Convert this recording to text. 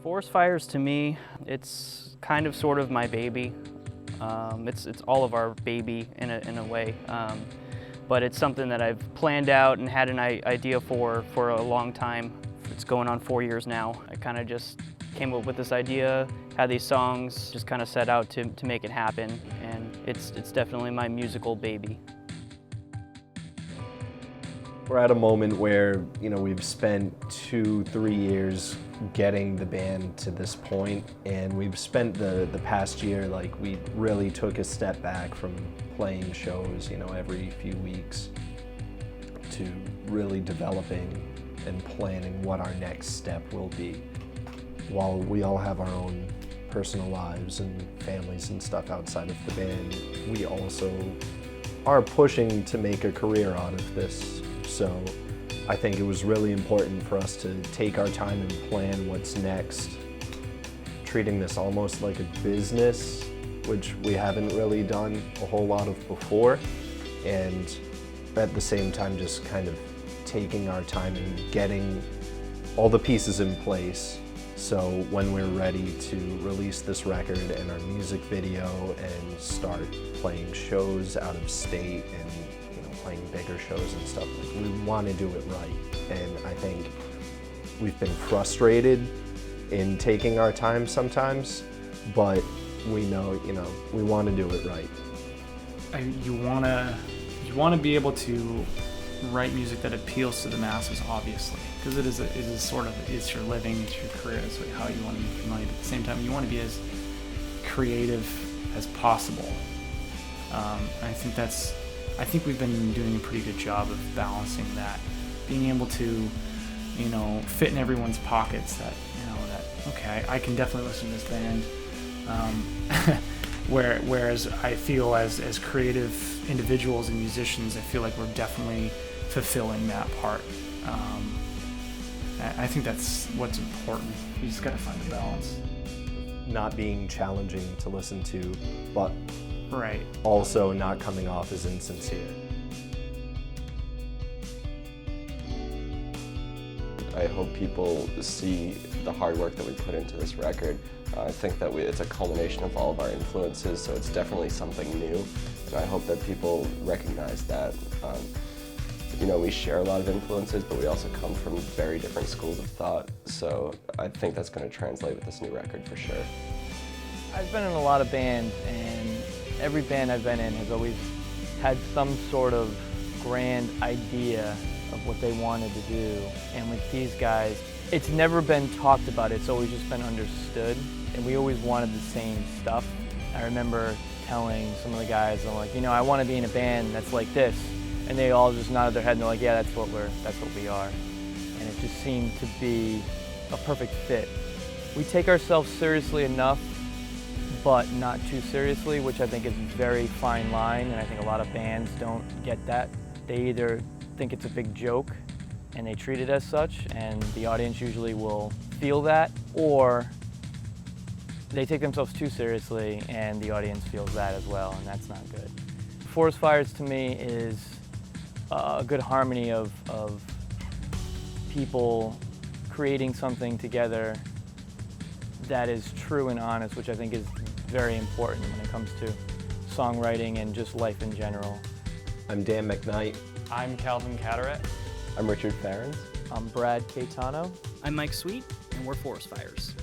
ForestFires to me, it's kind of sort of my baby. It's all of our baby in a way, but it's something that I've planned out and had an idea for a long time. It's going on 4 years now. I kind of just came up with this idea, had these songs, just kind of set out to make it happen, and it's definitely my musical baby. We're at a moment where, we've spent 2-3 years getting the band to this point, and we've spent the past year, we really took a step back from playing shows, every few weeks to really developing and planning what our next step will be. While we all have our own personal lives and families and stuff outside of the band, we also are pushing to make a career out of this. So I think it was really important for us to take our time and plan what's next, treating this almost like a business, which we haven't really done a whole lot of before, and at the same time just kind of taking our time and getting all the pieces in place so when we're ready to release this record and our music video and start playing shows out of state and playing bigger shows and stuff, we want to do it right. And I think we've been frustrated in taking our time sometimes, but we know, we want to do it right. You want to be able to write music that appeals to the masses, obviously, because it's your living, it's your career, it's how you want to make your money. But at the same time, you want to be as creative as possible. I think we've been doing a pretty good job of balancing that, being able to, fit in everyone's pockets. That okay, I can definitely listen to this band. Whereas I feel as creative individuals and musicians, I feel like we're definitely fulfilling that part. I think that's what's important. You just got to find the balance. Not being challenging to listen to, but right. Also not coming off as insincere. I hope people see the hard work that we put into this record. I think that it's a culmination of all of our influences, so it's definitely something new, and I hope that people recognize that. We share a lot of influences, but we also come from very different schools of thought, so I think that's going to translate with this new record for sure. I've been in a lot of bands, and every band I've been in has always had some sort of grand idea of what they wanted to do. And with these guys, it's never been talked about, it's always just been understood. And we always wanted the same stuff. I remember telling some of the guys, I'm like, I want to be in a band that's like this. And they all just nodded their head and they're like, yeah, that's what we are. And it just seemed to be a perfect fit. We take ourselves seriously enough, but not too seriously, which I think is a very fine line, and I think a lot of bands don't get that. They either think it's a big joke and they treat it as such, and the audience usually will feel that, or they take themselves too seriously and the audience feels that as well, and that's not good. ForestFires to me is a good harmony of people creating something together that is true and honest, which I think is very important when it comes to songwriting and just life in general. I'm Dan McKnight. I'm Calvin Cataract. I'm Richard Farrens. I'm Brad Caetano. I'm Mike Sweet, and we're ForestFires.